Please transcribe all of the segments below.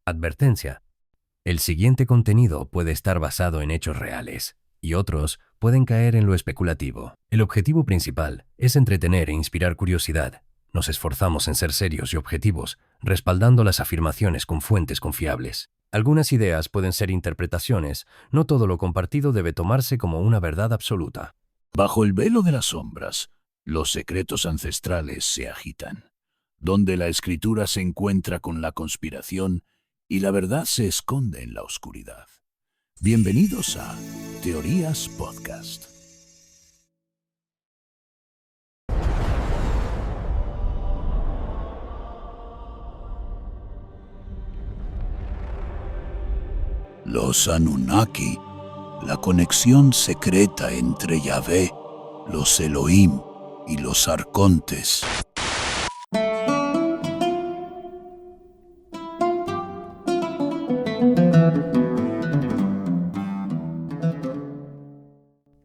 Advertencia. El siguiente contenido puede estar basado en hechos reales, y otros pueden caer en lo especulativo. El objetivo principal es entretener e inspirar curiosidad. Nos esforzamos en ser serios y objetivos, respaldando las afirmaciones con fuentes confiables. Algunas ideas pueden ser interpretaciones, no todo lo compartido debe tomarse como una verdad absoluta. Bajo el velo de las sombras, los secretos ancestrales se agitan, donde la escritura se encuentra con la conspiración y la verdad se esconde en la oscuridad. Bienvenidos a Teorías Podcast. Los Anunnaki, la conexión secreta entre Yahvé, los Elohim y los arcontes.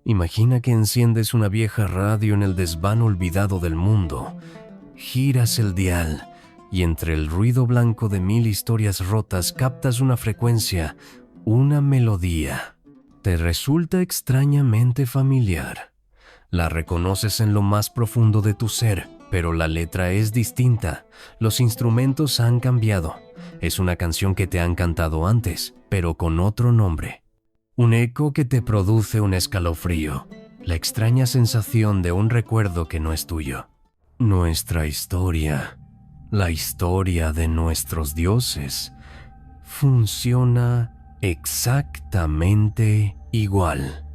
Imagina que enciendes una vieja radio en el desván olvidado del mundo. Giras el dial y entre el ruido blanco de 1000 historias rotas captas una frecuencia, una melodía. Te resulta extrañamente familiar. La reconoces en lo más profundo de tu ser, pero la letra es distinta. Los instrumentos han cambiado. Es una canción que te han cantado antes, pero con otro nombre. Un eco que te produce un escalofrío, la extraña sensación de un recuerdo que no es tuyo. Nuestra historia, la historia de nuestros dioses, funciona exactamente igual.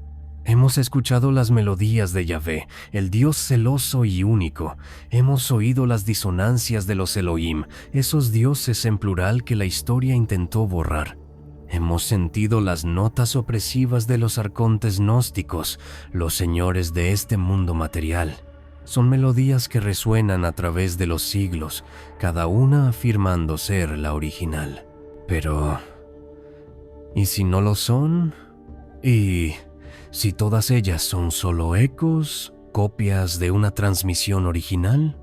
Hemos escuchado las melodías de Yahvé, el Dios celoso y único. Hemos oído las disonancias de los Elohim, esos dioses en plural que la historia intentó borrar. Hemos sentido las notas opresivas de los arcontes gnósticos, los señores de este mundo material. Son melodías que resuenan a través de los siglos, cada una afirmando ser la original. Pero, ¿y si no lo son? ¿Y si todas ellas son solo ecos, copias de una transmisión original?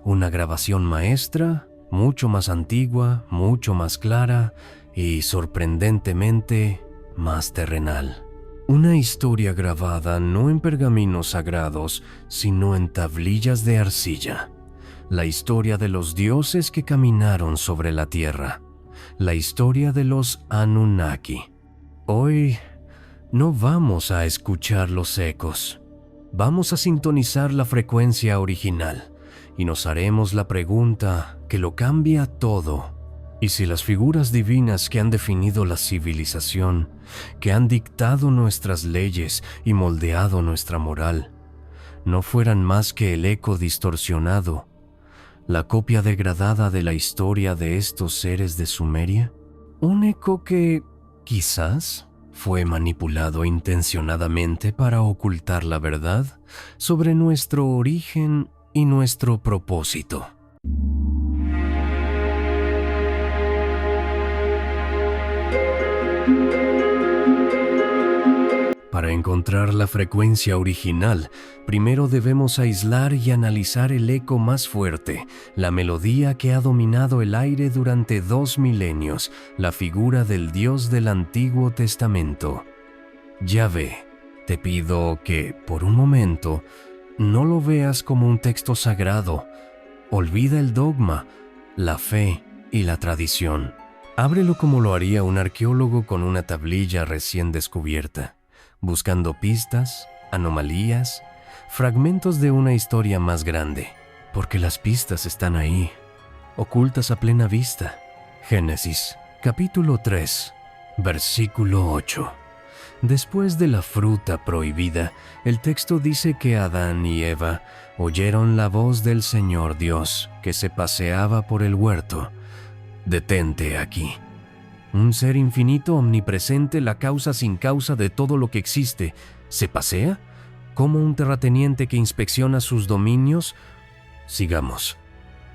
¿Una grabación maestra, mucho más antigua, mucho más clara y sorprendentemente más terrenal? Una historia grabada no en pergaminos sagrados, sino en tablillas de arcilla. La historia de los dioses que caminaron sobre la tierra. La historia de los Anunnaki. Hoy no vamos a escuchar los ecos. Vamos a sintonizar la frecuencia original y nos haremos la pregunta que lo cambia todo. ¿Y si las figuras divinas que han definido la civilización, que han dictado nuestras leyes y moldeado nuestra moral, no fueran más que el eco distorsionado, la copia degradada de la historia de estos seres de Sumeria? Un eco que, quizás, fue manipulado intencionadamente para ocultar la verdad sobre nuestro origen y nuestro propósito. Para encontrar la frecuencia original, primero debemos aislar y analizar el eco más fuerte, la melodía que ha dominado el aire durante 2 milenios, la figura del Dios del Antiguo Testamento. Yahvé, te pido que, por un momento, no lo veas como un texto sagrado. Olvida el dogma, la fe y la tradición. Ábrelo como lo haría un arqueólogo con una tablilla recién descubierta, buscando pistas, anomalías, fragmentos de una historia más grande, porque las pistas están ahí, ocultas a plena vista. Génesis, capítulo 3, versículo 8. Después de la fruta prohibida, el texto dice que Adán y Eva oyeron la voz del Señor Dios que se paseaba por el huerto. Detente aquí. Un ser infinito, omnipresente, la causa sin causa de todo lo que existe, ¿se pasea? ¿Como un terrateniente que inspecciona sus dominios? Sigamos.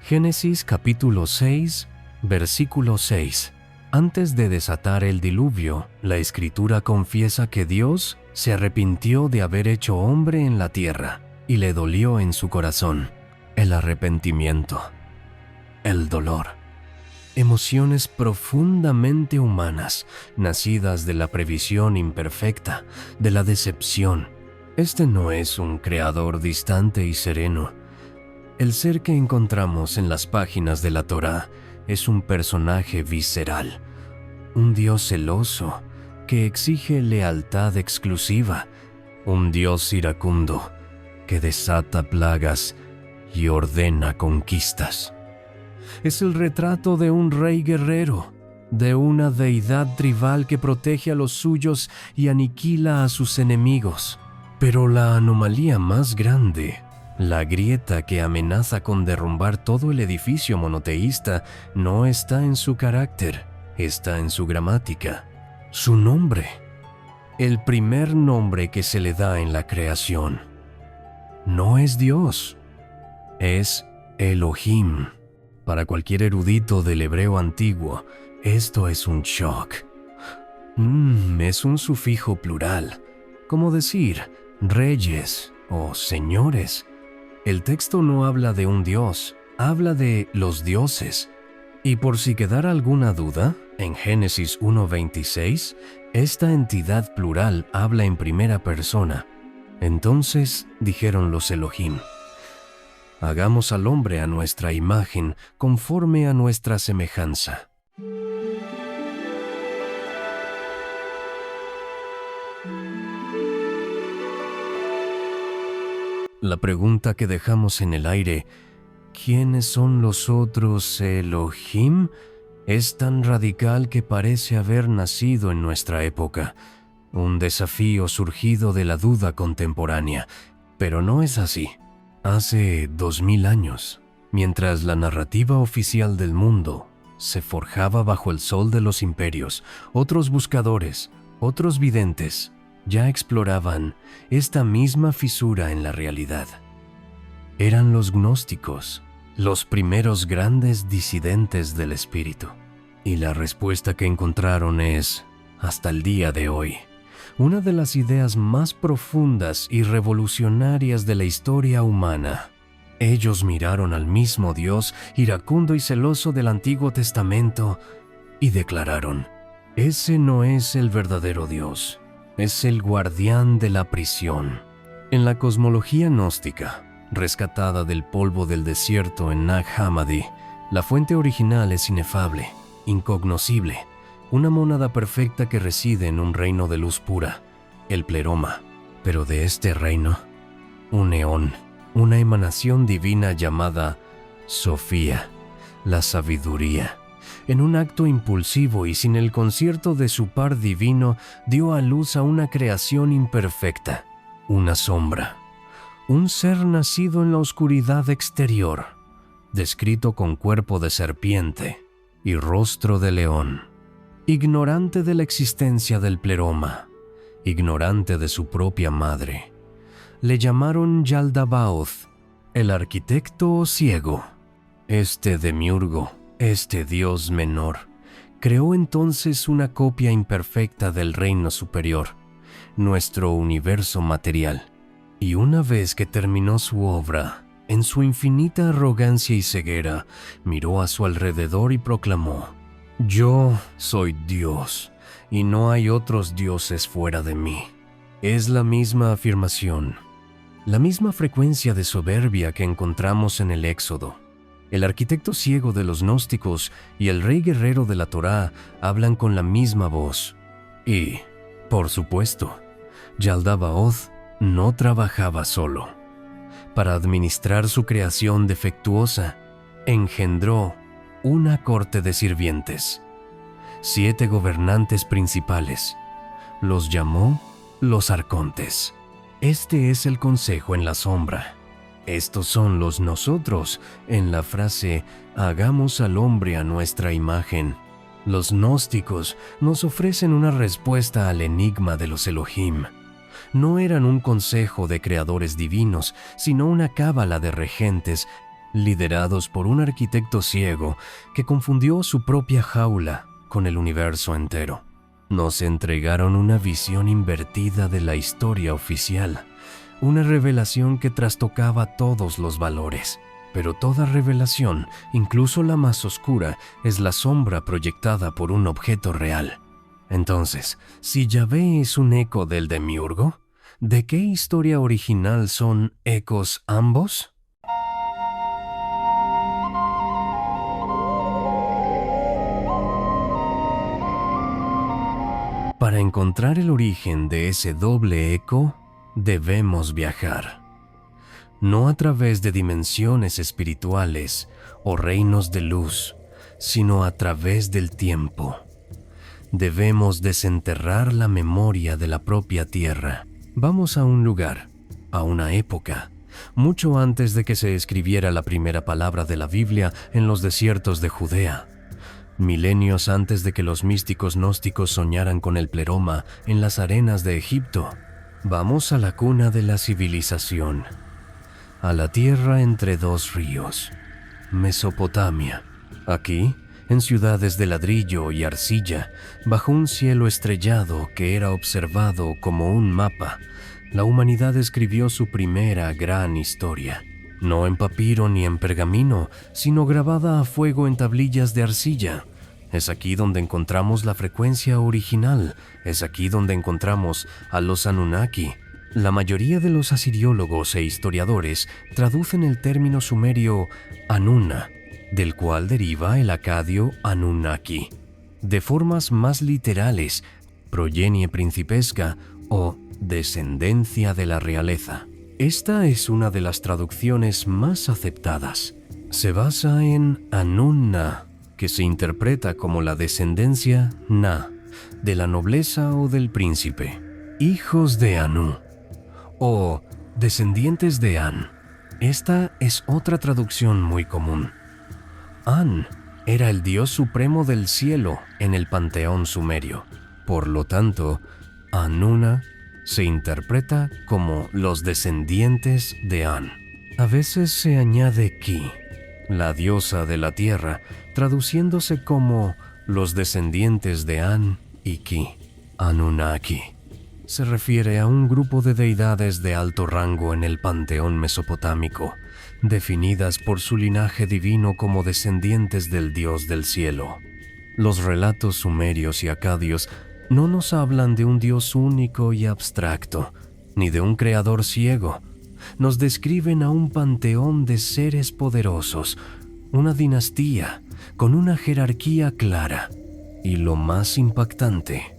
Génesis capítulo 6, versículo 6. Antes de desatar el diluvio, la Escritura confiesa que Dios se arrepintió de haber hecho hombre en la tierra y le dolió en su corazón el arrepentimiento, el dolor. emociones profundamente humanas, nacidas de la previsión imperfecta, de la decepción. Este no es un creador distante y sereno. El ser que encontramos en las páginas de la Torá es un personaje visceral, un Dios celoso que exige lealtad exclusiva, un Dios iracundo que desata plagas y ordena conquistas. Es el retrato de un rey guerrero, de una deidad tribal que protege a los suyos y aniquila a sus enemigos. Pero la anomalía más grande, la grieta que amenaza con derrumbar todo el edificio monoteísta, no está en su carácter, está en su gramática. Su nombre, el primer nombre que se le da en la creación, no es Dios, es Elohim. Para cualquier erudito del hebreo antiguo, esto es un shock. Es un sufijo plural, como decir reyes o señores. El texto no habla de un dios, habla de los dioses. Y por si quedara alguna duda, en Génesis 1:26, esta entidad plural habla en primera persona. Entonces dijeron los Elohim: hagamos al hombre a nuestra imagen, conforme a nuestra semejanza. La pregunta que dejamos en el aire, ¿quiénes son los otros Elohim?, es tan radical que parece haber nacido en nuestra época, un desafío surgido de la duda contemporánea, pero no es así. Hace 2000 años, mientras la narrativa oficial del mundo se forjaba bajo el sol de los imperios, otros buscadores, otros videntes, ya exploraban esta misma fisura en la realidad. Eran los gnósticos, los primeros grandes disidentes del espíritu. Y la respuesta que encontraron es, hasta el día de hoy, una de las ideas más profundas y revolucionarias de la historia humana. Ellos miraron al mismo Dios iracundo y celoso del Antiguo Testamento y declararon: ese no es el verdadero Dios, es el guardián de la prisión. En la cosmología gnóstica, rescatada del polvo del desierto en Nag Hammadi, la fuente original es inefable, incognoscible, una mónada perfecta que reside en un reino de luz pura, el pleroma. Pero de este reino, un eón, una emanación divina llamada Sofía, la sabiduría, en un acto impulsivo y sin el concierto de su par divino, dio a luz a una creación imperfecta, una sombra, un ser nacido en la oscuridad exterior, descrito con cuerpo de serpiente y rostro de león, ignorante de la existencia del pleroma, ignorante de su propia madre. Le llamaron Yaldabaoth, el arquitecto ciego. Este demiurgo, este dios menor, creó entonces una copia imperfecta del reino superior, nuestro universo material. Y una vez que terminó su obra, en su infinita arrogancia y ceguera, miró a su alrededor y proclamó: yo soy Dios, y no hay otros dioses fuera de mí. Es la misma afirmación, la misma frecuencia de soberbia que encontramos en el Éxodo. El arquitecto ciego de los gnósticos y el rey guerrero de la Torá hablan con la misma voz. Y, por supuesto, Yaldabaoth no trabajaba solo. Para administrar su creación defectuosa, engendró una corte de sirvientes, 7 gobernantes principales. Los llamó los arcontes. Este es el consejo en la sombra. Estos son los nosotros en la frase «hagamos al hombre a nuestra imagen». Los gnósticos nos ofrecen una respuesta al enigma de los Elohim. No eran un consejo de creadores divinos, sino una cábala de regentes liderados por un arquitecto ciego que confundió su propia jaula con el universo entero. Nos entregaron una visión invertida de la historia oficial, una revelación que trastocaba todos los valores. Pero toda revelación, incluso la más oscura, es la sombra proyectada por un objeto real. Entonces, si Yahvé es un eco del demiurgo, ¿de qué historia original son ecos ambos? Para encontrar el origen de ese doble eco, debemos viajar. No a través de dimensiones espirituales o reinos de luz, sino a través del tiempo. Debemos desenterrar la memoria de la propia tierra. Vamos a un lugar, a una época, mucho antes de que se escribiera la primera palabra de la Biblia en los desiertos de Judea. Milenios antes de que los místicos gnósticos soñaran con el pleroma en las arenas de Egipto. Vamos a la cuna de la civilización, a la tierra entre dos ríos, Mesopotamia. Aquí, en ciudades de ladrillo y arcilla, bajo un cielo estrellado que era observado como un mapa, la humanidad escribió su primera gran historia. No en papiro ni en pergamino, sino grabada a fuego en tablillas de arcilla. Es aquí donde encontramos la frecuencia original, es aquí donde encontramos a los Anunnaki. La mayoría de los asiriólogos e historiadores traducen el término sumerio Anunna, del cual deriva el acadio Anunnaki, de formas más literales, progenie principesca o descendencia de la realeza. Esta es una de las traducciones más aceptadas. Se basa en Anunna, que se interpreta como la descendencia Na, de la nobleza o del príncipe, hijos de Anu, o descendientes de An. Esta es otra traducción muy común. An era el dios supremo del cielo en el panteón sumerio. Por lo tanto, Anunna se interpreta como los descendientes de An. A veces se añade Ki, la diosa de la tierra, traduciéndose como los descendientes de An y Ki. Anunnaki se refiere a un grupo de deidades de alto rango en el panteón mesopotámico, definidas por su linaje divino como descendientes del dios del cielo. Los relatos sumerios y acadios no nos hablan de un Dios único y abstracto, ni de un creador ciego. Nos describen a un panteón de seres poderosos, una dinastía con una jerarquía clara. Y lo más impactante,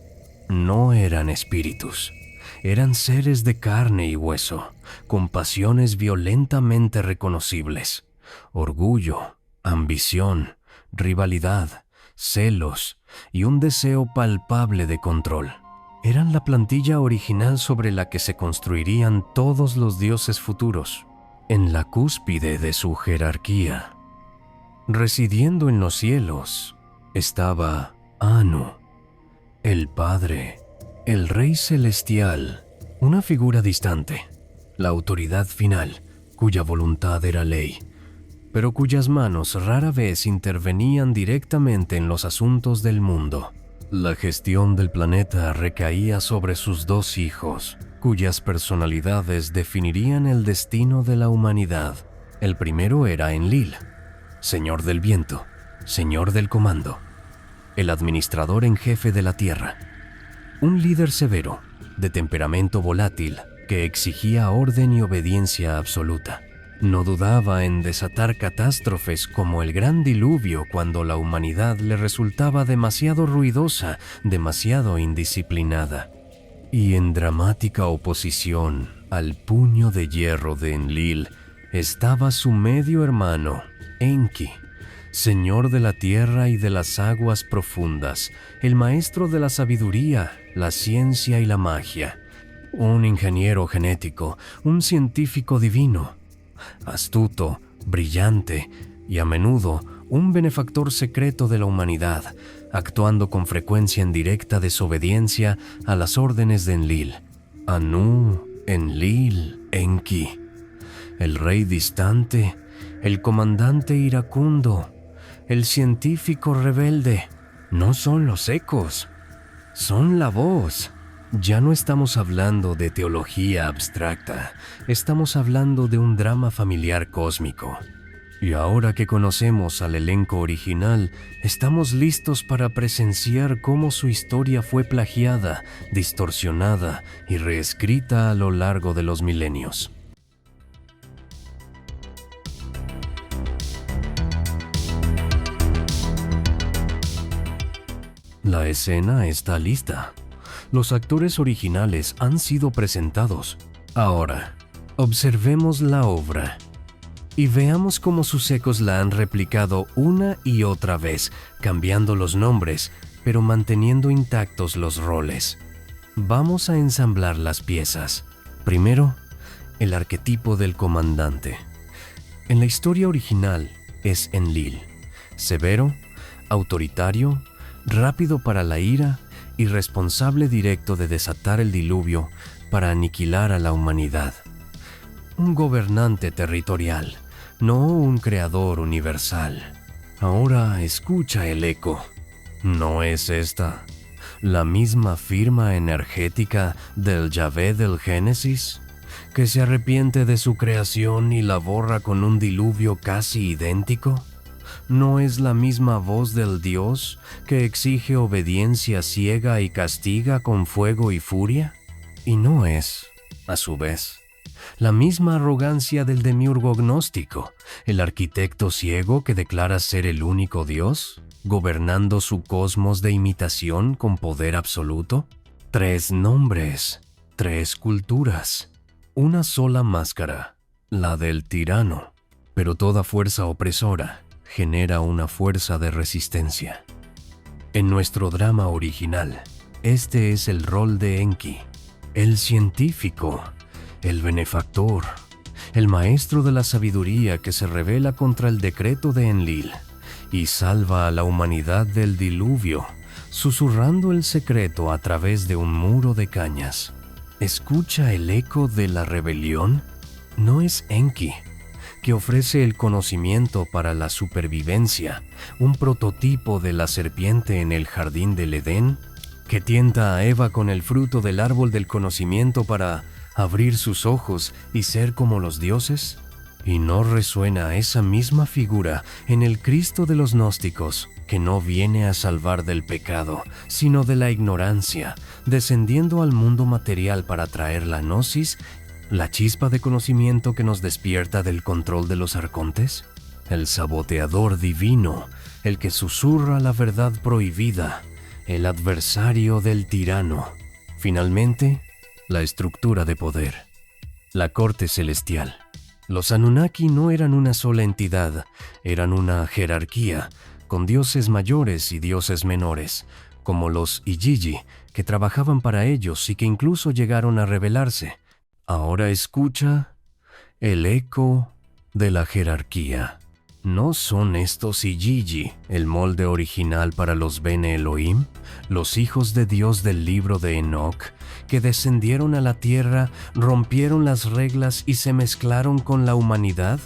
no eran espíritus, eran seres de carne y hueso, con pasiones violentamente reconocibles, orgullo, ambición, rivalidad, celos y un deseo palpable de control. Eran la plantilla original sobre la que se construirían todos los dioses futuros. En la cúspide de su jerarquía, residiendo en los cielos, estaba Anu, el Padre, el Rey Celestial, una figura distante, la autoridad final, cuya voluntad era ley, pero cuyas manos rara vez intervenían directamente en los asuntos del mundo. La gestión del planeta recaía sobre sus dos hijos, cuyas personalidades definirían el destino de la humanidad. El primero era Enlil, señor del viento, señor del comando, el administrador en jefe de la tierra, un líder severo, de temperamento volátil, que exigía orden y obediencia absoluta. No dudaba en desatar catástrofes como el gran diluvio cuando la humanidad le resultaba demasiado ruidosa, demasiado indisciplinada. Y en dramática oposición al puño de hierro de Enlil estaba su medio hermano, Enki, señor de la tierra y de las aguas profundas, el maestro de la sabiduría, la ciencia y la magia, un ingeniero genético, un científico divino, astuto, brillante y a menudo un benefactor secreto de la humanidad, actuando con frecuencia en directa desobediencia a las órdenes de Enlil. Anu, Enlil, Enki, el rey distante, el comandante iracundo, el científico rebelde. No son los ecos, son la voz. Ya no estamos hablando de teología abstracta, estamos hablando de un drama familiar cósmico. Y ahora que conocemos al elenco original, estamos listos para presenciar cómo su historia fue plagiada, distorsionada y reescrita a lo largo de los milenios. La escena está lista. Los actores originales han sido presentados. Ahora, observemos la obra y veamos cómo sus ecos la han replicado una y otra vez, cambiando los nombres, pero manteniendo intactos los roles. Vamos a ensamblar las piezas. Primero, el arquetipo del comandante. En la historia original es Enlil, severo, autoritario, rápido para la ira y responsable directo de desatar el diluvio para aniquilar a la humanidad. Un gobernante territorial, no un creador universal. Ahora escucha el eco. ¿No es esta la misma firma energética del Yahvé del Génesis, que se arrepiente de su creación y la borra con un diluvio casi idéntico? ¿No es la misma voz del Dios que exige obediencia ciega y castiga con fuego y furia? Y no es, a su vez, la misma arrogancia del demiurgo gnóstico, el arquitecto ciego que declara ser el único Dios, gobernando su cosmos de imitación con poder absoluto. 3 nombres, 3 culturas, una sola máscara, la del tirano, pero toda fuerza opresora genera una fuerza de resistencia. En nuestro drama original, este es el rol de Enki, el científico, el benefactor, el maestro de la sabiduría que se rebela contra el decreto de Enlil y salva a la humanidad del diluvio, susurrando el secreto a través de un muro de cañas. ¿Escucha el eco de la rebelión? No es Enki, que ofrece el conocimiento para la supervivencia, un prototipo de la serpiente en el jardín del Edén, que tienta a Eva con el fruto del árbol del conocimiento para abrir sus ojos y ser como los dioses. ¿Y no resuena esa misma figura en el Cristo de los gnósticos, que no viene a salvar del pecado, sino de la ignorancia, descendiendo al mundo material para traer la gnosis, la chispa de conocimiento que nos despierta del control de los arcontes? El saboteador divino, el que susurra la verdad prohibida, el adversario del tirano. Finalmente, la estructura de poder, la corte celestial. Los Anunnaki no eran una sola entidad, eran una jerarquía, con dioses mayores y dioses menores, como los Igigi, que trabajaban para ellos y que incluso llegaron a rebelarse. Ahora escucha el eco de la jerarquía. ¿No son estos Igigi el molde original para los Bene Elohim, los hijos de Dios del libro de Enoch, que descendieron a la tierra, rompieron las reglas y se mezclaron con la humanidad?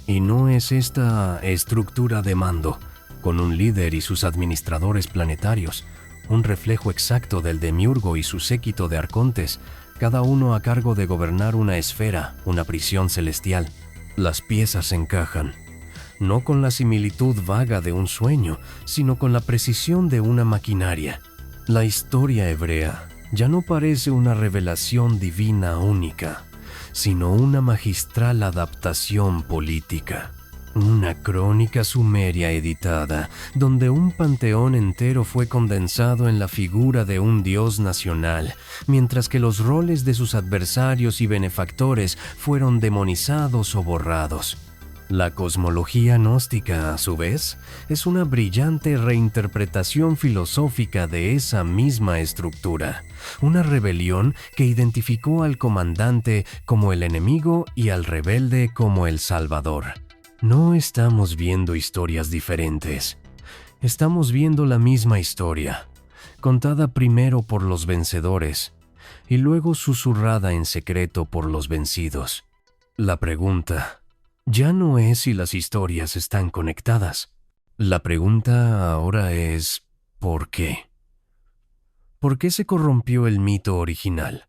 ¿Y no es esta estructura de mando, con un líder y sus administradores planetarios, un reflejo exacto del demiurgo y su séquito de arcontes, cada uno a cargo de gobernar una esfera, una prisión celestial? Las piezas encajan, no con la similitud vaga de un sueño, sino con la precisión de una maquinaria. La historia hebrea ya no parece una revelación divina única, sino una magistral adaptación política. Una crónica sumeria editada, donde un panteón entero fue condensado en la figura de un dios nacional, mientras que los roles de sus adversarios y benefactores fueron demonizados o borrados. La cosmología gnóstica, a su vez, es una brillante reinterpretación filosófica de esa misma estructura, una rebelión que identificó al comandante como el enemigo y al rebelde como el salvador. No estamos viendo historias diferentes, estamos viendo la misma historia, contada primero por los vencedores y luego susurrada en secreto por los vencidos. La pregunta ya no es si las historias están conectadas. La pregunta ahora es ¿por qué? ¿Por qué se corrompió el mito original?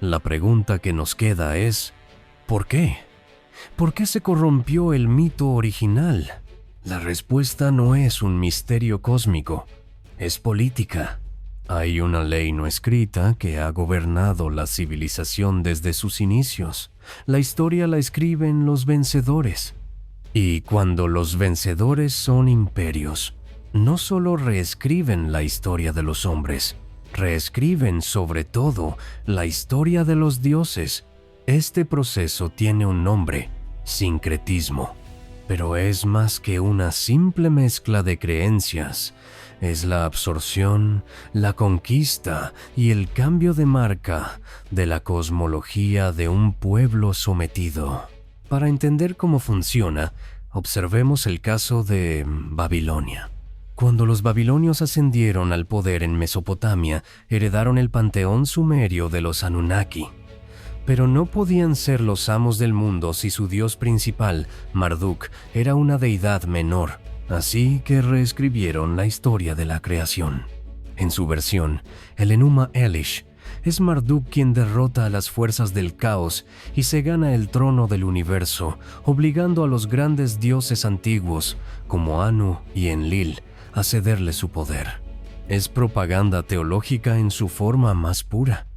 La pregunta que nos queda es, ¿por qué? ¿Por qué se corrompió el mito original? La respuesta no es un misterio cósmico, es política. Hay una ley no escrita que ha gobernado la civilización desde sus inicios. La historia la escriben los vencedores. Y cuando los vencedores son imperios, no solo reescriben la historia de los hombres, reescriben sobre todo la historia de los dioses. Este proceso tiene un nombre: sincretismo. Pero es más que una simple mezcla de creencias. Es la absorción, la conquista y el cambio de marca de la cosmología de un pueblo sometido. Para entender cómo funciona, observemos el caso de Babilonia. Cuando los babilonios ascendieron al poder en Mesopotamia, heredaron el panteón sumerio de los Anunnaki. Pero no podían ser los amos del mundo si su dios principal, Marduk, era una deidad menor, así que reescribieron la historia de la creación. En su versión, el Enuma Elish, es Marduk quien derrota a las fuerzas del caos y se gana el trono del universo, obligando a los grandes dioses antiguos, como Anu y Enlil, a cederle su poder. Es propaganda teológica en su forma más pura.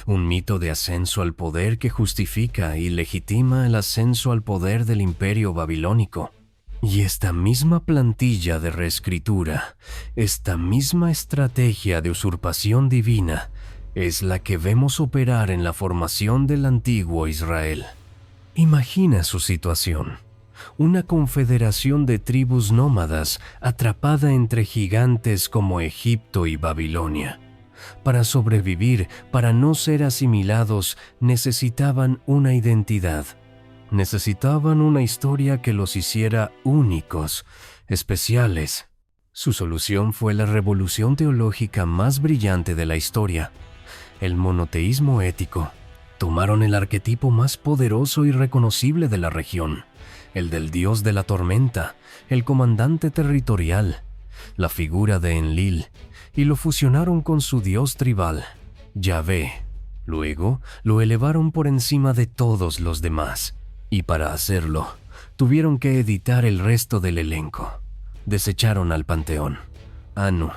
Un mito de ascenso al poder que justifica y legitima el ascenso al poder del imperio babilónico. Y esta misma plantilla de reescritura, esta misma estrategia de usurpación divina, es la que vemos operar en la formación del antiguo Israel. Imagina su situación: una confederación de tribus nómadas atrapada entre gigantes como Egipto y Babilonia. Para sobrevivir, para no ser asimilados, necesitaban una identidad. Necesitaban una historia que los hiciera únicos, especiales. Su solución fue la revolución teológica más brillante de la historia: el monoteísmo ético. Tomaron el arquetipo más poderoso y reconocible de la región, el del dios de la tormenta, el comandante territorial, la figura de Enlil, y lo fusionaron con su dios tribal, Yahvé. Luego, lo elevaron por encima de todos los demás, y para hacerlo, tuvieron que editar el resto del elenco. Desecharon al panteón. Anu,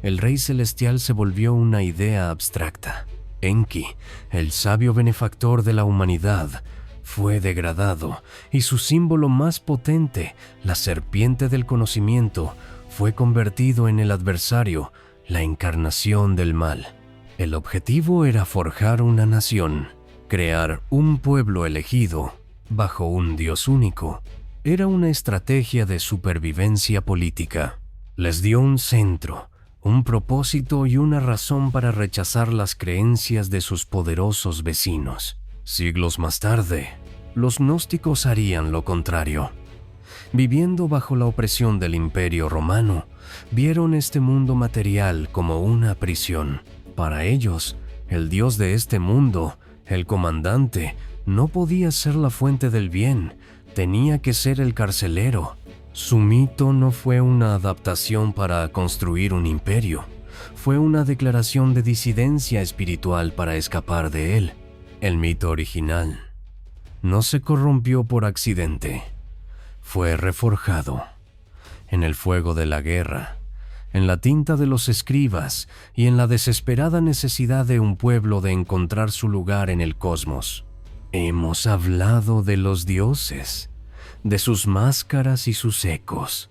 el rey celestial, se volvió una idea abstracta. Enki, el sabio benefactor de la humanidad, fue degradado, y su símbolo más potente, la serpiente del conocimiento, fue convertido en el adversario, la encarnación del mal. El objetivo era forjar una nación, crear un pueblo elegido bajo un dios único. Era una estrategia de supervivencia política. Les dio un centro, un propósito y una razón para rechazar las creencias de sus poderosos vecinos. Siglos más tarde, los gnósticos harían lo contrario. Viviendo bajo la opresión del Imperio Romano, vieron este mundo material como una prisión. Para ellos, el dios de este mundo, el comandante, no podía ser la fuente del bien, tenía que ser el carcelero. Su mito no fue una adaptación para construir un imperio, fue una declaración de disidencia espiritual para escapar de él. El mito original no se corrompió por accidente, fue reforjado en el fuego de la guerra, en la tinta de los escribas y en la desesperada necesidad de un pueblo de encontrar su lugar en el cosmos. Hemos hablado de los dioses, de sus máscaras y sus ecos,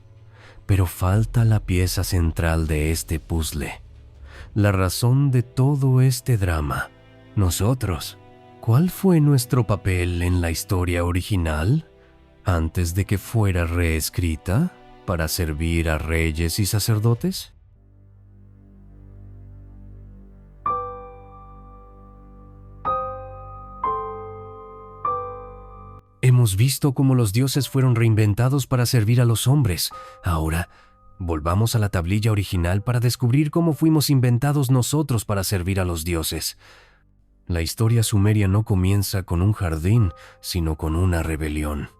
pero falta la pieza central de este puzzle, la razón de todo este drama. Nosotros, ¿cuál fue nuestro papel en la historia original antes de que fuera reescrita para servir a reyes y sacerdotes? Hemos visto cómo los dioses fueron reinventados para servir a los hombres. Ahora, volvamos a la tablilla original para descubrir cómo fuimos inventados nosotros para servir a los dioses. La historia sumeria no comienza con un jardín, sino con una rebelión.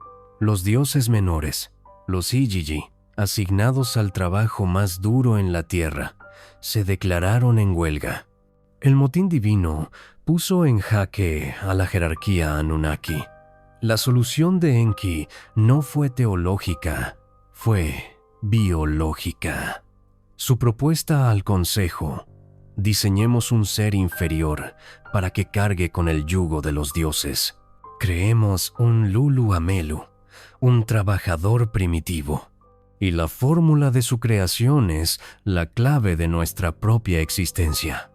Los dioses menores, los Igigi, asignados al trabajo más duro en la tierra, se declararon en huelga. El motín divino puso en jaque a la jerarquía Anunnaki. La solución de Enki no fue teológica, fue biológica. Su propuesta al consejo: diseñemos un ser inferior para que cargue con el yugo de los dioses. Creemos un Lulu Amelu, un trabajador primitivo. Y la fórmula de su creación es la clave de nuestra propia existencia.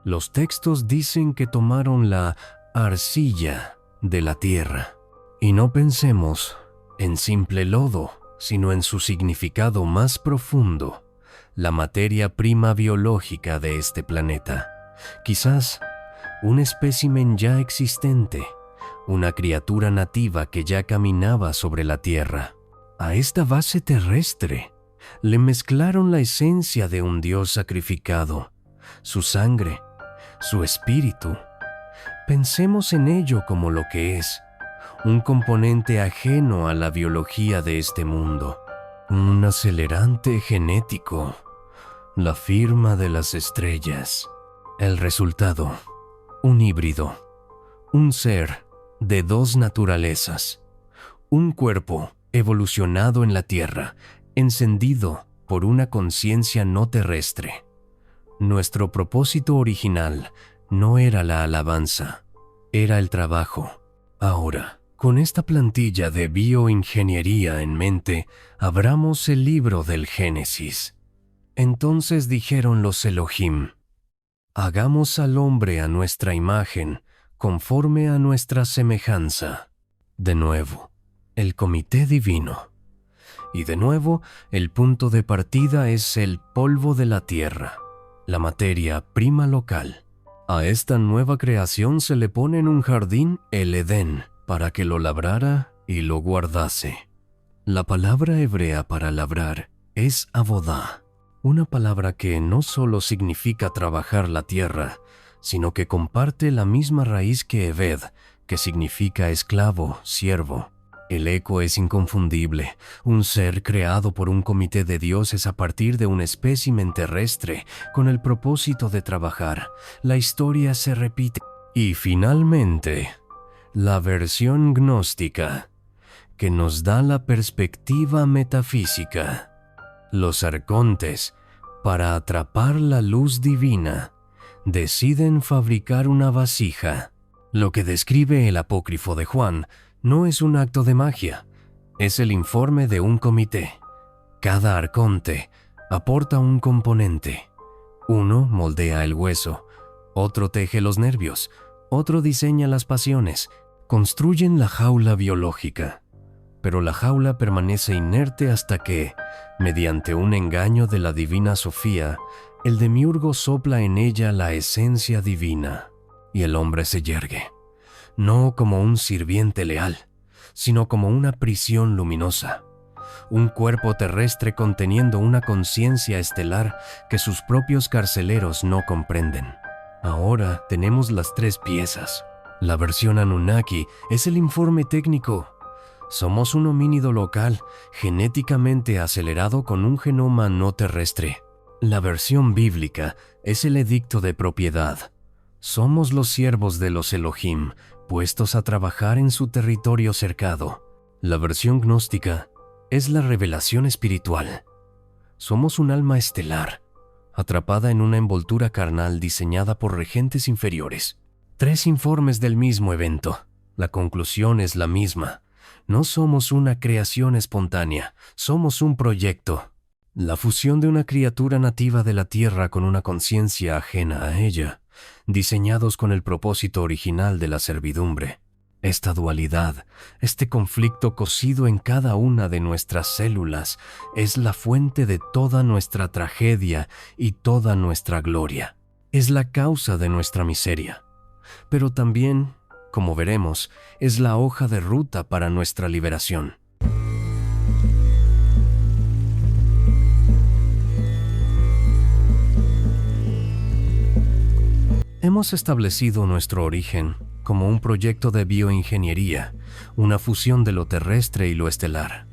Los textos dicen que tomaron la arcilla de la tierra. Y no pensemos en simple lodo, sino en su significado más profundo, la materia prima biológica de este planeta. Quizás un espécimen ya existente, una criatura nativa que ya caminaba sobre la tierra. A esta base terrestre le mezclaron la esencia de un dios sacrificado, su sangre, su espíritu. Pensemos en ello como lo que es, un componente ajeno a la biología de este mundo, un acelerante genético, la firma de las estrellas. El resultado: un híbrido, un ser de dos naturalezas, un cuerpo evolucionado en la Tierra, encendido por una conciencia no terrestre. Nuestro propósito original no era la alabanza, era el trabajo. Ahora, con esta plantilla de bioingeniería en mente, abramos el libro del Génesis. Entonces dijeron los Elohim: hagamos al hombre a nuestra imagen, conforme a nuestra semejanza. De nuevo, el comité divino. Y de nuevo, el punto de partida es el polvo de la tierra, la materia prima local. A esta nueva creación se le pone en un jardín el Edén, para que lo labrara y lo guardase. La palabra hebrea para labrar es abodá, una palabra que no solo significa trabajar la tierra, sino que comparte la misma raíz que Eved, que significa esclavo, siervo. El eco es inconfundible, un ser creado por un comité de dioses a partir de un espécimen terrestre con el propósito de trabajar. La historia se repite. Y finalmente, la versión gnóstica, que nos da la perspectiva metafísica. Los arcontes, para atrapar la luz divina, deciden fabricar una vasija. Lo que describe el apócrifo de Juan no es un acto de magia, es el informe de un comité. Cada arconte aporta un componente. Uno moldea el hueso, otro teje los nervios, otro diseña las pasiones, construyen la jaula biológica. Pero la jaula permanece inerte hasta que, mediante un engaño de la divina Sofía, el demiurgo sopla en ella la esencia divina, y el hombre se yergue, no como un sirviente leal, sino como una prisión luminosa, un cuerpo terrestre conteniendo una conciencia estelar que sus propios carceleros no comprenden. Ahora tenemos las tres piezas. La versión Anunnaki es el informe técnico. Somos un homínido local, genéticamente acelerado con un genoma no terrestre. La versión bíblica es el edicto de propiedad. Somos los siervos de los Elohim, puestos a trabajar en su territorio cercado. La versión gnóstica es la revelación espiritual. Somos un alma estelar, atrapada en una envoltura carnal diseñada por regentes inferiores. Tres informes del mismo evento. La conclusión es la misma. No somos una creación espontánea, somos un proyecto. La fusión de una criatura nativa de la tierra con una conciencia ajena a ella, diseñados con el propósito original de la servidumbre. Esta dualidad, este conflicto cosido en cada una de nuestras células, es la fuente de toda nuestra tragedia y toda nuestra gloria. Es la causa de nuestra miseria, pero también, como veremos, es la hoja de ruta para nuestra liberación. Hemos establecido nuestro origen como un proyecto de bioingeniería, una fusión de lo terrestre y lo estelar.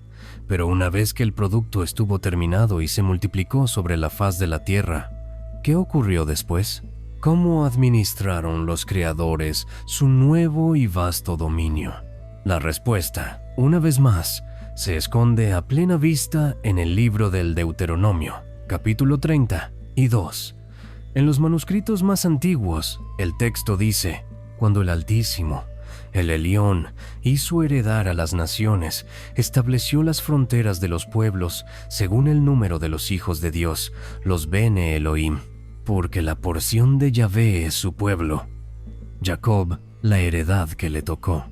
Pero una vez que el producto estuvo terminado y se multiplicó sobre la faz de la Tierra, ¿qué ocurrió después? ¿Cómo administraron los creadores su nuevo y vasto dominio? La respuesta, una vez más, se esconde a plena vista en el libro del Deuteronomio, capítulo 30 y 2. En los manuscritos más antiguos, el texto dice: cuando el Altísimo, el Elión, hizo heredar a las naciones, estableció las fronteras de los pueblos según el número de los hijos de Dios, los Bene Elohim, porque la porción de Yahvé es su pueblo, Jacob, la heredad que le tocó.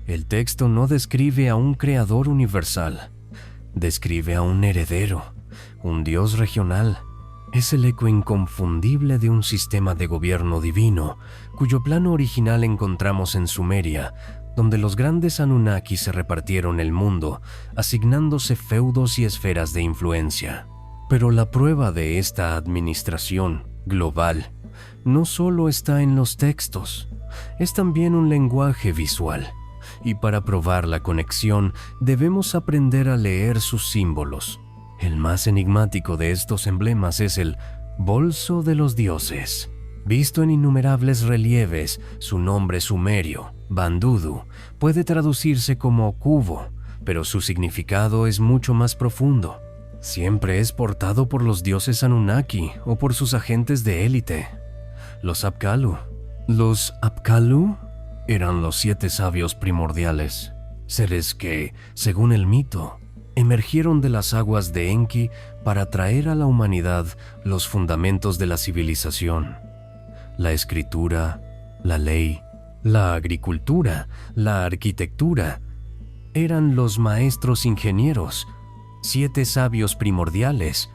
El texto no describe a un creador universal, describe a un heredero, un Dios regional. Es el eco inconfundible de un sistema de gobierno divino, cuyo plano original encontramos en Sumeria, donde los grandes Anunnaki se repartieron el mundo, asignándose feudos y esferas de influencia. Pero la prueba de esta administración global no solo está en los textos, es también un lenguaje visual. Y para probar la conexión, debemos aprender a leer sus símbolos. El más enigmático de estos emblemas es el bolso de los dioses. Visto en innumerables relieves, su nombre sumerio, Bandudu, puede traducirse como cubo, pero su significado es mucho más profundo. Siempre es portado por los dioses Anunnaki o por sus agentes de élite, los Apkallu. Los Apkallu eran los 7 sabios primordiales, seres que, según el mito, emergieron de las aguas de Enki para traer a la humanidad los fundamentos de la civilización: la escritura, la ley, la agricultura, la arquitectura. Eran los maestros ingenieros, 7 sabios primordiales.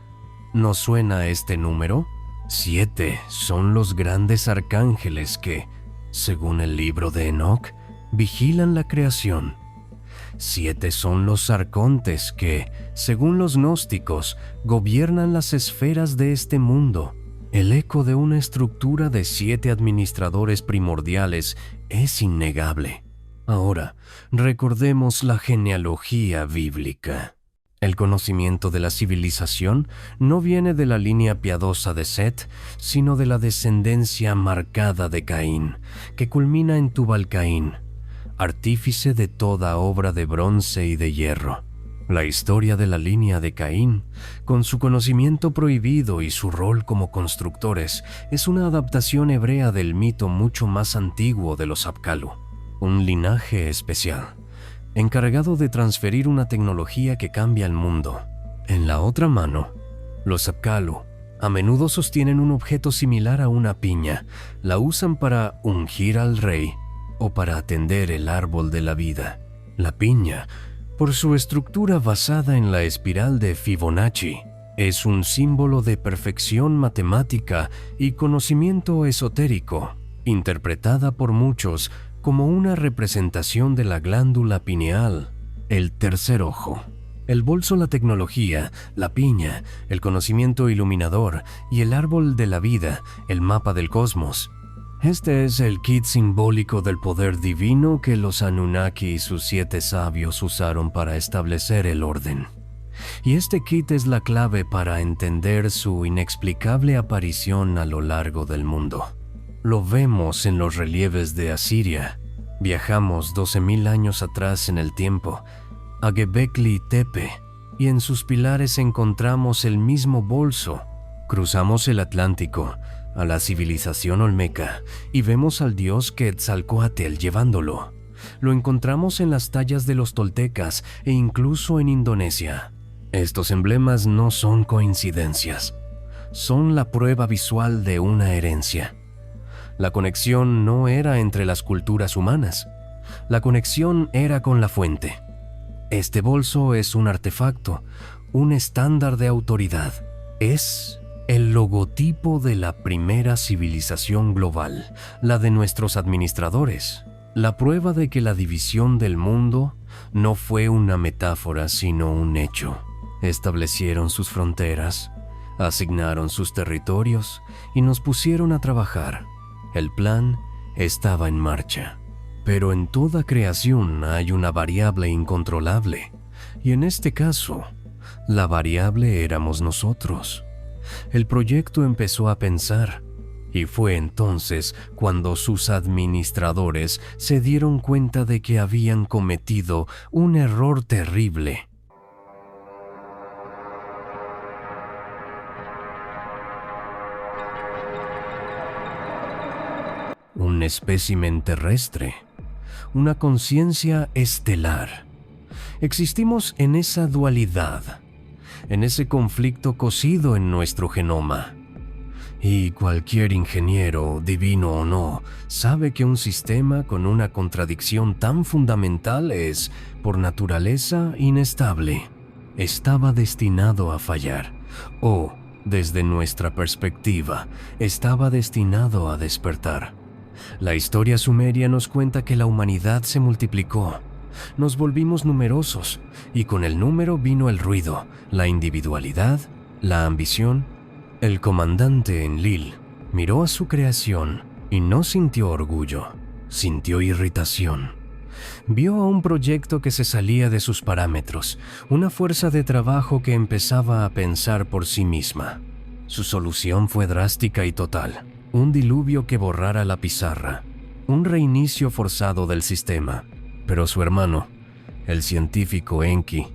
¿Nos suena este número? 7 son los grandes arcángeles que, según el libro de Enoc, vigilan la creación. 7 son los arcontes que, según los gnósticos, gobiernan las esferas de este mundo. El eco de una estructura de 7 administradores primordiales es innegable. Ahora, recordemos la genealogía bíblica. El conocimiento de la civilización no viene de la línea piadosa de Set, sino de la descendencia marcada de Caín, que culmina en Tubal-Caín, artífice de toda obra de bronce y de hierro. La historia de la línea de Caín, con su conocimiento prohibido y su rol como constructores, es una adaptación hebrea del mito mucho más antiguo de los Apkallu, un linaje especial, encargado de transferir una tecnología que cambia el mundo. En la otra mano, los Apkallu a menudo sostienen un objeto similar a una piña. La usan para ungir al rey o para atender el árbol de la vida. La piña, por su estructura basada en la espiral de Fibonacci, es un símbolo de perfección matemática y conocimiento esotérico, interpretada por muchos como una representación de la glándula pineal, el tercer ojo. El bolso, la tecnología, la piña, el conocimiento iluminador y el árbol de la vida, el mapa del cosmos. Este es el kit simbólico del poder divino que los Anunnaki y sus 7 sabios usaron para establecer el orden. Y este kit es la clave para entender su inexplicable aparición a lo largo del mundo. Lo vemos en los relieves de Asiria. Viajamos 12.000 años atrás en el tiempo, a Göbekli Tepe, y en sus pilares encontramos el mismo bolso. Cruzamos el Atlántico a la civilización olmeca y vemos al dios Quetzalcóatl llevándolo. Lo encontramos en las tallas de los toltecas e incluso en Indonesia. Estos emblemas no son coincidencias, son la prueba visual de una herencia. La conexión no era entre las culturas humanas, la conexión era con la fuente. Este bolso es un artefacto, un estándar de autoridad. Es el logotipo de la primera civilización global, la de nuestros administradores. La prueba de que la división del mundo no fue una metáfora, sino un hecho. Establecieron sus fronteras, asignaron sus territorios y nos pusieron a trabajar. El plan estaba en marcha. Pero en toda creación hay una variable incontrolable, y en este caso, la variable éramos nosotros. El proyecto empezó a pensar, Y fue entonces cuando sus administradores se dieron cuenta de que habían cometido un error terrible. Un espécimen terrestre, una conciencia estelar. Existimos en esa dualidad, en ese conflicto cosido en nuestro genoma. Y cualquier ingeniero, divino o no, sabe que un sistema con una contradicción tan fundamental es, por naturaleza, inestable. Estaba destinado a fallar, o, desde nuestra perspectiva, estaba destinado a despertar. La historia sumeria nos cuenta que la humanidad se multiplicó. Nos volvimos numerosos, y con el número vino el ruido, la individualidad, la ambición. El comandante Enlil miró a su creación y no sintió orgullo, sintió irritación. Vio a un proyecto que se salía de sus parámetros, una fuerza de trabajo que empezaba a pensar por sí misma. Su solución fue drástica y total, un diluvio que borrara la pizarra, un reinicio forzado del sistema. Pero su hermano, el científico Enki,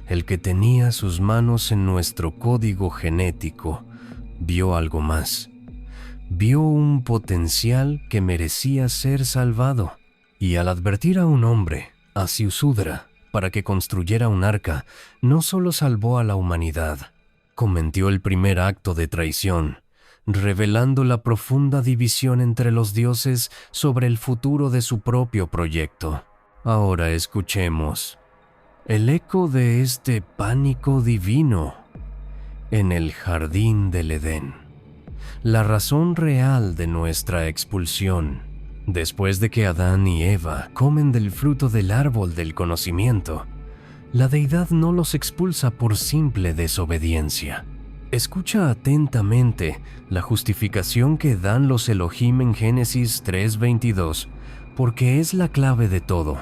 el que tenía sus manos en nuestro código genético, vio algo más. Vio un potencial que merecía ser salvado. Y al advertir a un hombre, a Ziusudra, para que construyera un arca, no solo salvó a la humanidad, cometió el primer acto de traición, revelando la profunda división entre los dioses sobre el futuro de su propio proyecto. Ahora escuchemos el eco de este pánico divino en el jardín del Edén. La razón real de nuestra expulsión. Después de que Adán y Eva comen del fruto del árbol del conocimiento, la deidad no los expulsa por simple desobediencia. Escucha atentamente la justificación que dan los Elohim en Génesis 3:22, porque es la clave de todo.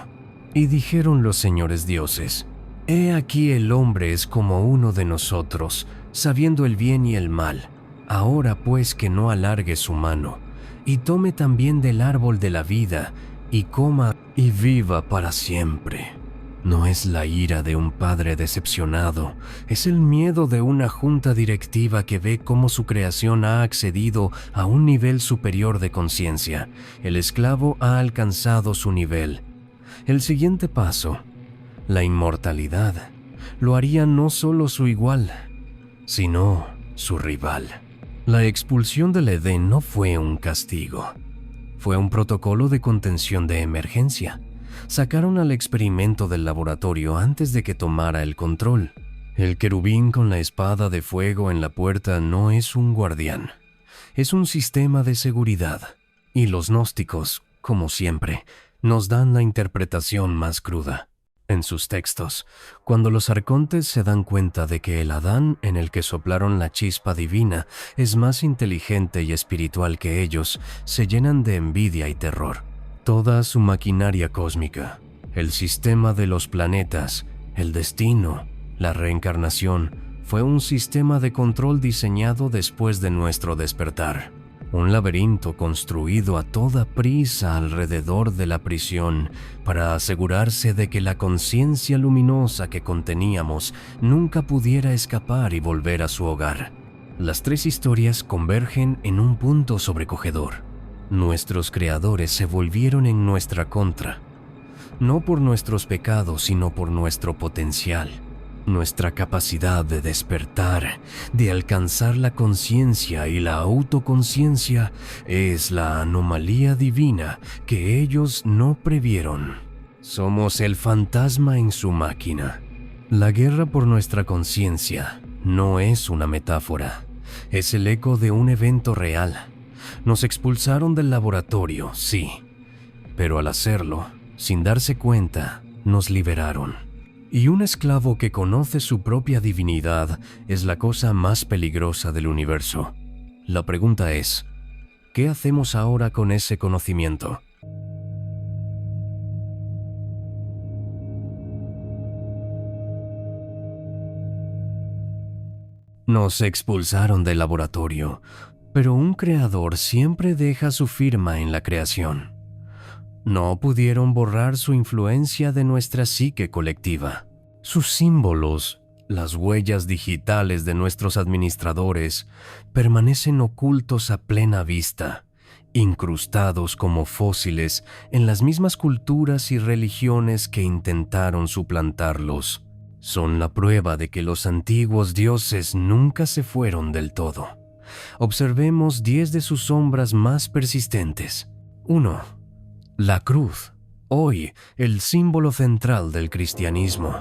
Y dijeron los señores dioses: He aquí el hombre es como uno de nosotros, sabiendo el bien y el mal. Ahora pues que no alargue su mano, y tome también del árbol de la vida, y coma y viva para siempre. No es la ira de un padre decepcionado, es el miedo de una junta directiva que ve cómo su creación ha accedido a un nivel superior de conciencia. El esclavo ha alcanzado su nivel. El siguiente paso, la inmortalidad, lo haría no solo su igual, sino su rival. La expulsión del Edén no fue un castigo, fue un protocolo de contención de emergencia. Sacaron al experimento del laboratorio antes de que tomara el control. El querubín con la espada de fuego en la puerta no es un guardián, es un sistema de seguridad. Y los gnósticos, como siempre, nos dan la interpretación más cruda. En sus textos, cuando los arcontes se dan cuenta de que el Adán en el que soplaron la chispa divina es más inteligente y espiritual que ellos, se llenan de envidia y terror. Toda su maquinaria cósmica, el sistema de los planetas, el destino, la reencarnación, fue un sistema de control diseñado después de nuestro despertar. Un laberinto construido a toda prisa alrededor de la prisión para asegurarse de que la conciencia luminosa que conteníamos nunca pudiera escapar y volver a su hogar. Las tres historias convergen en un punto sobrecogedor. Nuestros creadores se volvieron en nuestra contra, no por nuestros pecados, sino por nuestro potencial. Nuestra capacidad de despertar, de alcanzar la conciencia y la autoconciencia es la anomalía divina que ellos no previeron. Somos el fantasma en su máquina. La guerra por nuestra conciencia no es una metáfora, es el eco de un evento real. Nos expulsaron del laboratorio, sí, pero al hacerlo, sin darse cuenta, nos liberaron. Y un esclavo que conoce su propia divinidad es la cosa más peligrosa del universo. La pregunta es, ¿qué hacemos ahora con ese conocimiento? Nos expulsaron del laboratorio. Pero un creador siempre deja su firma en la creación. No pudieron borrar su influencia de nuestra psique colectiva. Sus símbolos, las huellas digitales de nuestros administradores, permanecen ocultos a plena vista, incrustados como fósiles en las mismas culturas y religiones que intentaron suplantarlos. Son la prueba de que los antiguos dioses nunca se fueron del todo. Observemos 10 de sus sombras más persistentes. 1. La cruz, hoy el símbolo central del cristianismo.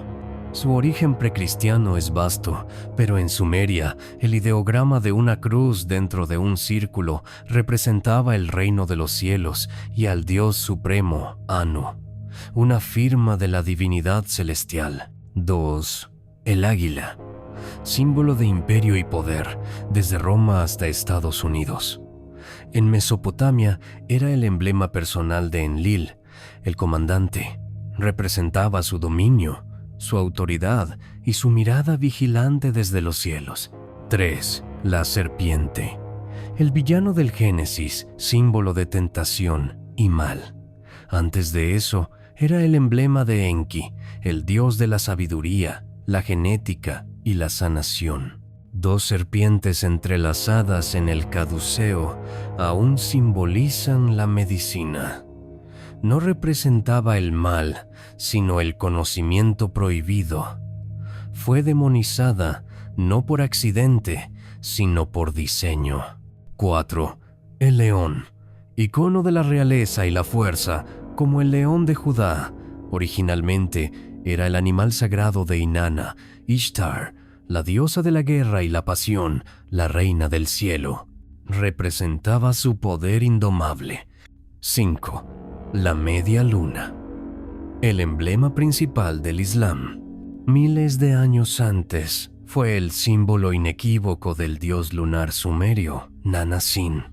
Su origen precristiano es vasto, pero en Sumeria, el ideograma de una cruz dentro de un círculo representaba el reino de los cielos y al Dios supremo, Anu, una firma de la divinidad celestial. 2. El águila, símbolo de imperio y poder, desde Roma hasta Estados Unidos. En Mesopotamia era el emblema personal de Enlil, el comandante. Representaba su dominio, su autoridad y su mirada vigilante desde los cielos. 3. La serpiente, el villano del Génesis, símbolo de tentación y mal. Antes de eso, era el emblema de Enki, el dios de la sabiduría, la genética y la sanación. 2 serpientes entrelazadas en el caduceo aún simbolizan la medicina. No representaba el mal, sino el conocimiento prohibido. Fue demonizada no por accidente, sino por diseño. 4. El león, icono de la realeza y la fuerza, como el león de Judá. Originalmente era el animal sagrado de Inanna, Ishtar, la diosa de la guerra y la pasión, la reina del cielo. Representaba su poder indomable. 5. La media luna, el emblema principal del Islam. Miles de años antes, fue el símbolo inequívoco del dios lunar sumerio, Nanasin,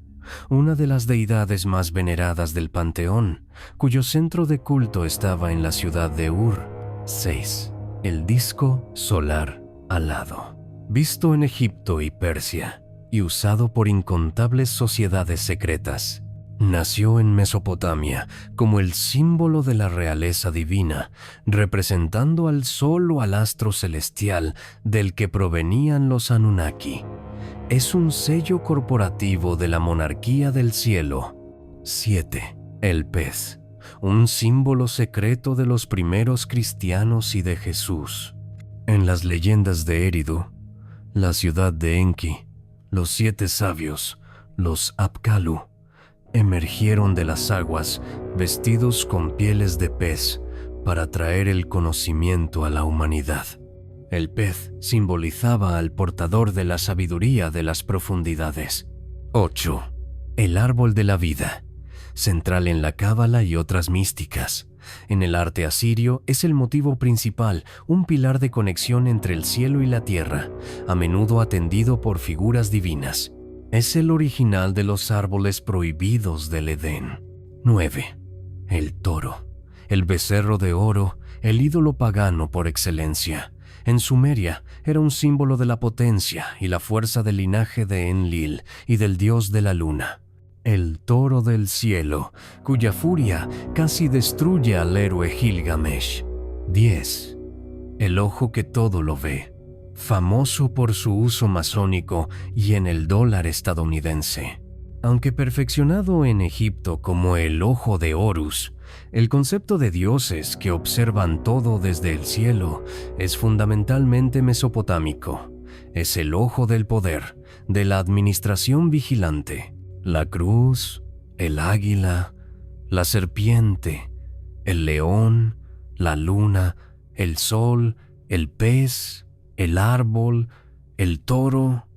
una de las deidades más veneradas del panteón, cuyo centro de culto estaba en la ciudad de Ur. 6. El disco solar alado, visto en Egipto y Persia, y usado por incontables sociedades secretas. Nació en Mesopotamia como el símbolo de la realeza divina, representando al sol o al astro celestial del que provenían los Anunnaki. Es un sello corporativo de la monarquía del cielo. 7. El pez, un símbolo secreto de los primeros cristianos y de Jesús. En las leyendas de Eridu, la ciudad de Enki, los 7 sabios, los Apkallu, emergieron de las aguas vestidos con pieles de pez para traer el conocimiento a la humanidad. El pez simbolizaba al portador de la sabiduría de las profundidades. 8. El árbol de la vida, central en la cábala y otras místicas. En el arte asirio es el motivo principal, un pilar de conexión entre el cielo y la tierra, a menudo atendido por figuras divinas. Es el original de los árboles prohibidos del Edén. 9. El toro, el becerro de oro, el ídolo pagano por excelencia. En Sumeria era un símbolo de la potencia y la fuerza del linaje de Enlil y del dios de la luna. El toro del cielo, cuya furia casi destruye al héroe Gilgamesh. 10. El ojo que todo lo ve, famoso por su uso masónico y en el dólar estadounidense. Aunque perfeccionado en Egipto como el ojo de Horus, el concepto de dioses que observan todo desde el cielo es fundamentalmente mesopotámico. Es el ojo del poder, de la administración vigilante. La cruz, el águila, la serpiente, el león, la luna, el sol, el pez, el árbol, el toro,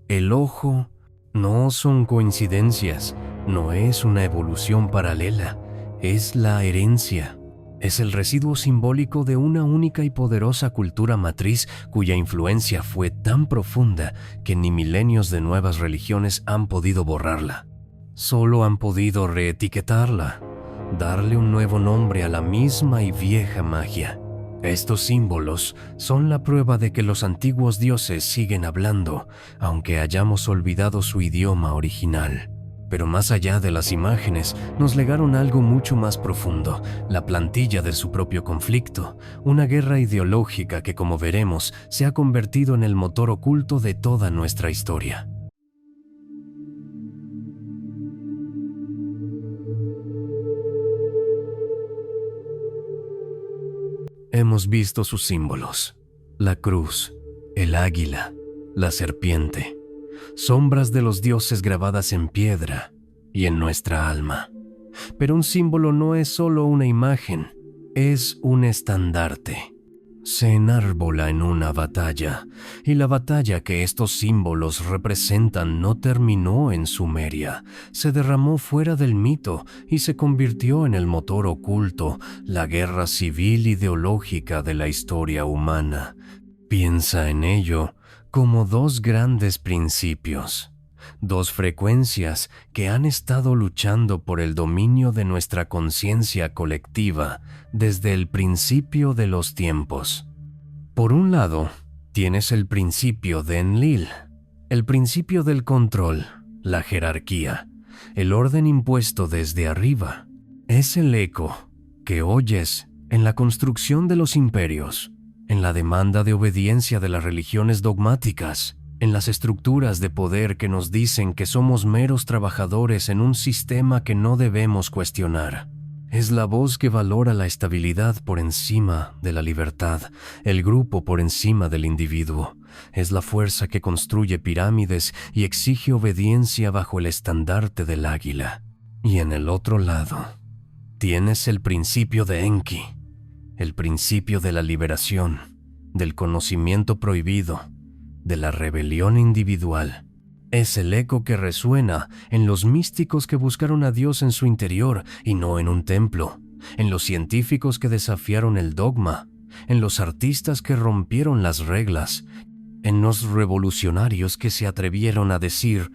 el ojo, no son coincidencias, no es una evolución paralela, es la herencia. Es el residuo simbólico de una única y poderosa cultura matriz cuya influencia fue tan profunda que ni milenios de nuevas religiones han podido borrarla. Solo han podido reetiquetarla, darle un nuevo nombre a la misma y vieja magia. Estos símbolos son la prueba de que los antiguos dioses siguen hablando, aunque hayamos olvidado su idioma original. Pero más allá de las imágenes, nos legaron algo mucho más profundo, la plantilla de su propio conflicto, una guerra ideológica que, como veremos, se ha convertido en el motor oculto de toda nuestra historia. Hemos visto sus símbolos: la cruz, el águila, la serpiente, sombras de los dioses grabadas en piedra y en nuestra alma. Pero un símbolo no es solo una imagen, es un estandarte. Se enarbola en una batalla, y la batalla que estos símbolos representan no terminó en Sumeria, se derramó fuera del mito y se convirtió en el motor oculto, la guerra civil ideológica de la historia humana. Piensa en ello como dos grandes principios, dos frecuencias que han estado luchando por el dominio de nuestra conciencia colectiva desde el principio de los tiempos. Por un lado, tienes el principio de Enlil, el principio del control, la jerarquía, el orden impuesto desde arriba. Es el eco que oyes en la construcción de los imperios, en la demanda de obediencia de las religiones dogmáticas, en las estructuras de poder que nos dicen que somos meros trabajadores en un sistema que no debemos cuestionar. Es la voz que valora la estabilidad por encima de la libertad, el grupo por encima del individuo. Es la fuerza que construye pirámides y exige obediencia bajo el estandarte del águila. Y en el otro lado, tienes el principio de Enki, el principio de la liberación, del conocimiento prohibido, de la rebelión individual. Es el eco que resuena en los místicos que buscaron a Dios en su interior y no en un templo, en los científicos que desafiaron el dogma, en los artistas que rompieron las reglas, en los revolucionarios que se atrevieron a decir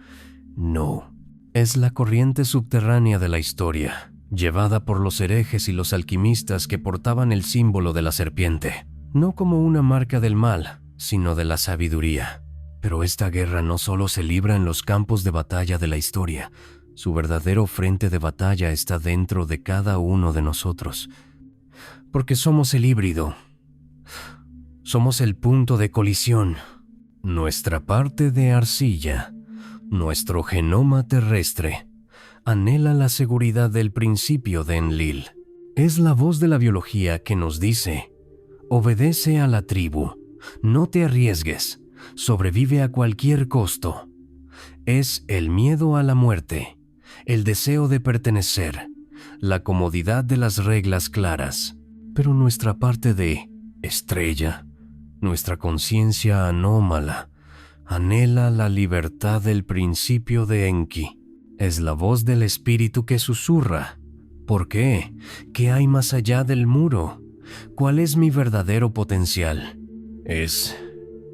no. Es la corriente subterránea de la historia, llevada por los herejes y los alquimistas que portaban el símbolo de la serpiente, no como una marca del mal, sino de la sabiduría. Pero esta guerra no solo se libra en los campos de batalla de la historia, su verdadero frente de batalla está dentro de cada uno de nosotros. Porque somos el híbrido, somos el punto de colisión, nuestra parte de arcilla, nuestro genoma terrestre, anhela la seguridad del principio de Enlil. Es la voz de la biología que nos dice: obedece a la tribu, no te arriesgues, sobrevive a cualquier costo. Es el miedo a la muerte, el deseo de pertenecer, la comodidad de las reglas claras. Pero nuestra parte de estrella, nuestra conciencia anómala, anhela la libertad del principio de Enki. Es la voz del espíritu que susurra: ¿por qué? ¿Qué hay más allá del muro? ¿Cuál es mi verdadero potencial? Es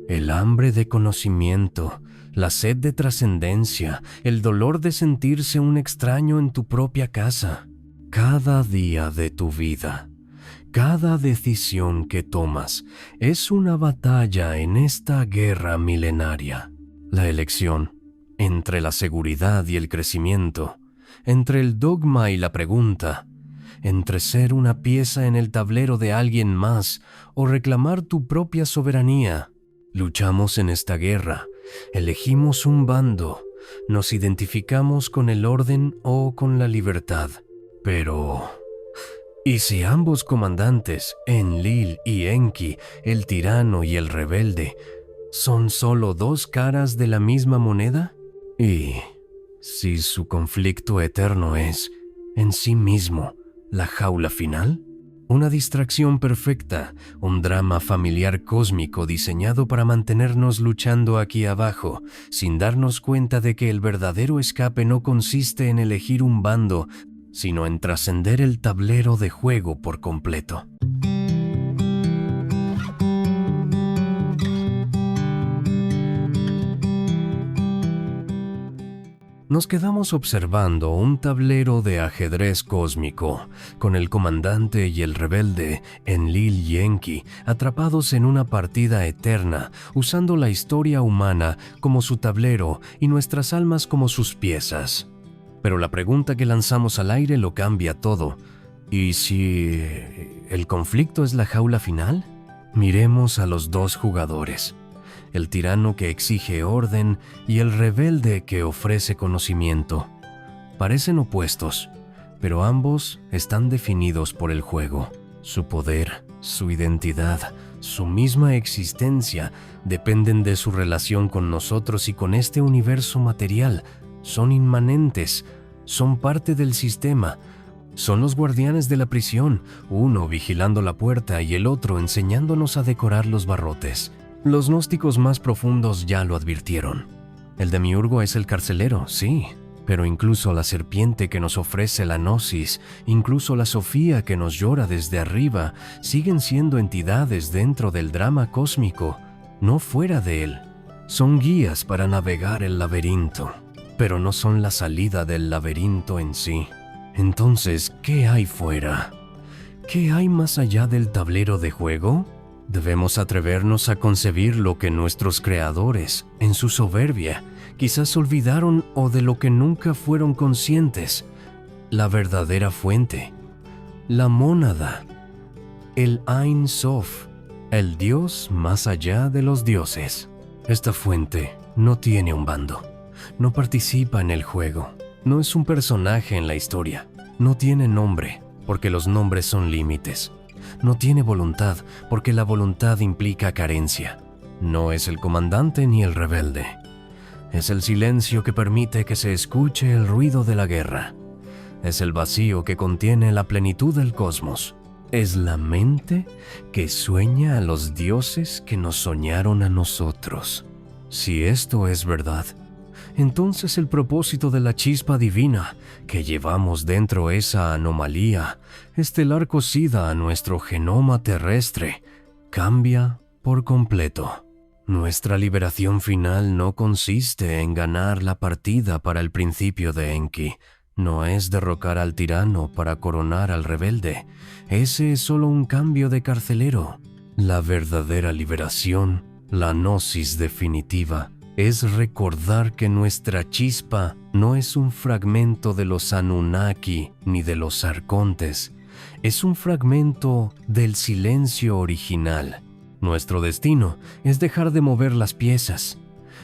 el hambre de conocimiento, la sed de trascendencia, el dolor de sentirse un extraño en tu propia casa. Cada día de tu vida, cada decisión que tomas es una batalla en esta guerra milenaria. La elección entre la seguridad y el crecimiento, entre el dogma y la pregunta, entre ser una pieza en el tablero de alguien más o reclamar tu propia soberanía. Luchamos en esta guerra, elegimos un bando, nos identificamos con el orden o con la libertad. Pero, ¿y si ambos comandantes, Enlil y Enki, el tirano y el rebelde, son solo dos caras de la misma moneda? ¿Y si su conflicto eterno es, en sí mismo, la jaula final? Una distracción perfecta, un drama familiar cósmico diseñado para mantenernos luchando aquí abajo, sin darnos cuenta de que el verdadero escape no consiste en elegir un bando, sino en trascender el tablero de juego por completo. Nos quedamos observando un tablero de ajedrez cósmico, con el comandante y el rebelde, Enlil y Enki, atrapados en una partida eterna, usando la historia humana como su tablero y nuestras almas como sus piezas. Pero la pregunta que lanzamos al aire lo cambia todo. ¿Y si el conflicto es la jaula final? Miremos a los dos jugadores. El tirano que exige orden y el rebelde que ofrece conocimiento. Parecen opuestos, pero ambos están definidos por el juego. Su poder, su identidad, su misma existencia dependen de su relación con nosotros y con este universo material. Son inmanentes, son parte del sistema. Son los guardianes de la prisión, uno vigilando la puerta y el otro enseñándonos a decorar los barrotes. Los gnósticos más profundos ya lo advirtieron. El demiurgo es el carcelero, sí, pero incluso la serpiente que nos ofrece la gnosis, incluso la Sofía que nos llora desde arriba, siguen siendo entidades dentro del drama cósmico, no fuera de él. Son guías para navegar el laberinto, pero no son la salida del laberinto en sí. Entonces, ¿qué hay fuera? ¿Qué hay más allá del tablero de juego? Debemos atrevernos a concebir lo que nuestros creadores, en su soberbia, quizás olvidaron o de lo que nunca fueron conscientes: la verdadera fuente, la mónada, el Ein Sof, el Dios más allá de los dioses. Esta fuente no tiene un bando, no participa en el juego, no es un personaje en la historia, no tiene nombre, porque los nombres son límites. No tiene voluntad, porque la voluntad implica carencia. No es el comandante ni el rebelde. Es el silencio que permite que se escuche el ruido de la guerra. Es el vacío que contiene la plenitud del cosmos. Es la mente que sueña a los dioses que nos soñaron a nosotros. Si esto es verdad, entonces el propósito de la chispa divina que llevamos dentro, esa anomalía estelar cosida a nuestro genoma terrestre, cambia por completo. Nuestra liberación final no consiste en ganar la partida para el principio de Enki, no es derrocar al tirano para coronar al rebelde. Ese es solo un cambio de carcelero. La verdadera liberación, la gnosis definitiva, es recordar que nuestra chispa no es un fragmento de los Anunnaki ni de los arcontes, es un fragmento del silencio original. Nuestro destino es dejar de mover las piezas,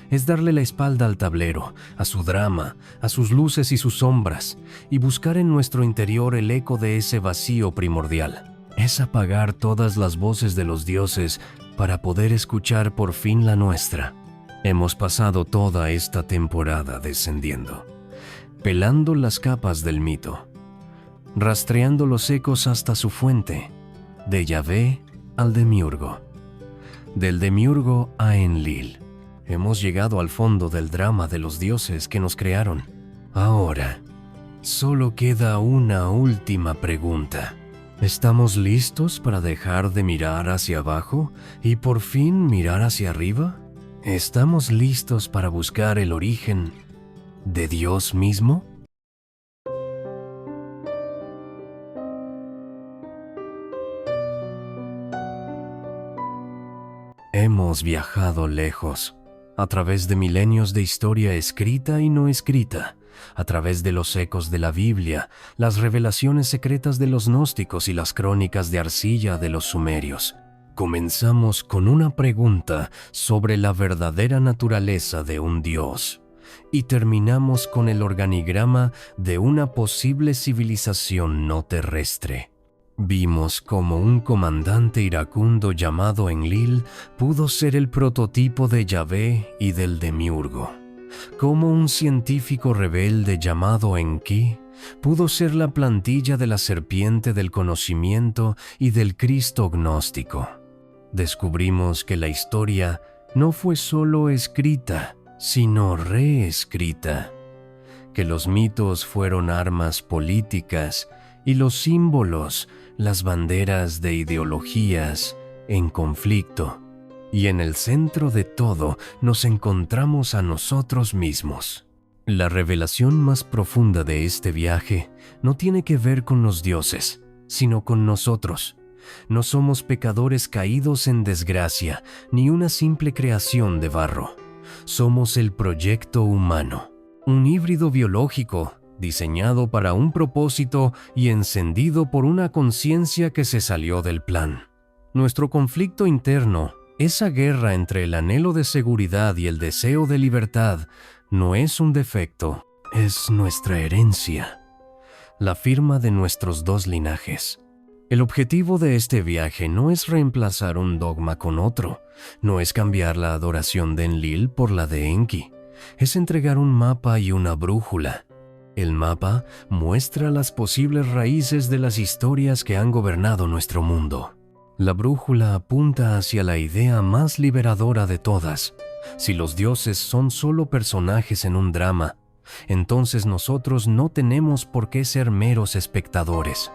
es darle la espalda al tablero, a su drama, a sus luces y sus sombras, y buscar en nuestro interior el eco de ese vacío primordial. Es apagar todas las voces de los dioses para poder escuchar por fin la nuestra. Hemos pasado toda esta temporada descendiendo, pelando las capas del mito, rastreando los ecos hasta su fuente, de Yahvé al demiurgo, del demiurgo a Enlil. Hemos llegado al fondo del drama de los dioses que nos crearon. Ahora, solo queda una última pregunta. ¿Estamos listos para dejar de mirar hacia abajo y por fin mirar hacia arriba? ¿Estamos listos para buscar el origen de Dios mismo? Hemos viajado lejos, a través de milenios de historia escrita y no escrita, a través de los ecos de la Biblia, las revelaciones secretas de los gnósticos y las crónicas de arcilla de los sumerios. Comenzamos con una pregunta sobre la verdadera naturaleza de un dios y terminamos con el organigrama de una posible civilización no terrestre. Vimos cómo un comandante iracundo llamado Enlil pudo ser el prototipo de Yahvé y del demiurgo. Cómo un científico rebelde llamado Enki pudo ser la plantilla de la serpiente del conocimiento y del Cristo gnóstico. Descubrimos que la historia no fue solo escrita, sino reescrita, que los mitos fueron armas políticas y los símbolos, las banderas de ideologías en conflicto, y en el centro de todo nos encontramos a nosotros mismos. La revelación más profunda de este viaje no tiene que ver con los dioses, sino con nosotros. No somos pecadores caídos en desgracia, ni una simple creación de barro. Somos el proyecto humano, un híbrido biológico diseñado para un propósito y encendido por una conciencia que se salió del plan. Nuestro conflicto interno, esa guerra entre el anhelo de seguridad y el deseo de libertad, no es un defecto, es nuestra herencia, la firma de nuestros dos linajes. El objetivo de este viaje no es reemplazar un dogma con otro, no es cambiar la adoración de Enlil por la de Enki, es entregar un mapa y una brújula. El mapa muestra las posibles raíces de las historias que han gobernado nuestro mundo. La brújula apunta hacia la idea más liberadora de todas. Si los dioses son solo personajes en un drama, entonces nosotros no tenemos por qué ser meros espectadores.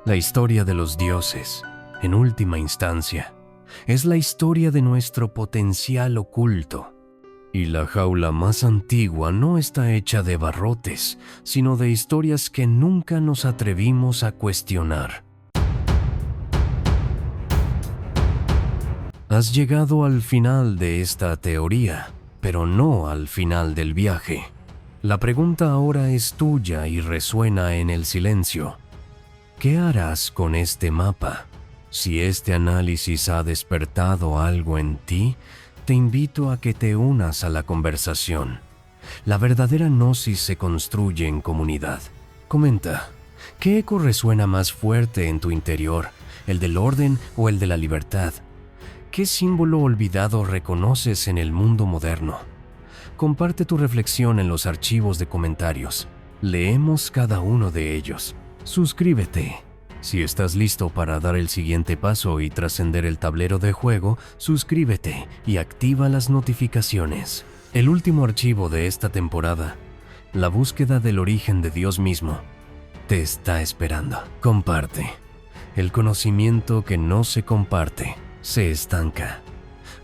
La historia de los dioses, en última instancia, es la historia de nuestro potencial oculto. Y la jaula más antigua no está hecha de barrotes, sino de historias que nunca nos atrevimos a cuestionar. Has llegado al final de esta teoría, pero no al final del viaje. La pregunta ahora es tuya y resuena en el silencio. ¿Qué harás con este mapa? Si este análisis ha despertado algo en ti, te invito a que te unas a la conversación. La verdadera gnosis se construye en comunidad. Comenta, ¿qué eco resuena más fuerte en tu interior, el del orden o el de la libertad? ¿Qué símbolo olvidado reconoces en el mundo moderno? Comparte tu reflexión en los archivos de comentarios. Leemos cada uno de ellos. Suscríbete. Si estás listo para dar el siguiente paso y trascender el tablero de juego, suscríbete y activa las notificaciones. El último archivo de esta temporada, la búsqueda del origen de Dios mismo, te está esperando. Comparte. El conocimiento que no se comparte se estanca.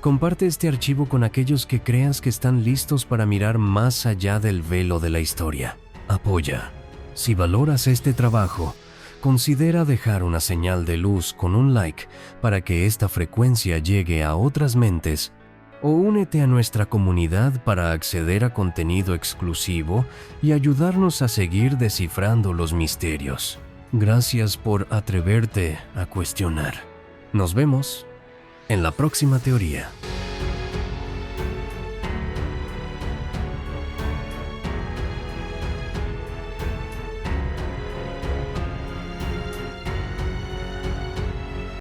Comparte este archivo con aquellos que creas que están listos para mirar más allá del velo de la historia. Apoya. Si valoras este trabajo, considera dejar una señal de luz con un like para que esta frecuencia llegue a otras mentes, o únete a nuestra comunidad para acceder a contenido exclusivo y ayudarnos a seguir descifrando los misterios. Gracias por atreverte a cuestionar. Nos vemos en la próxima teoría.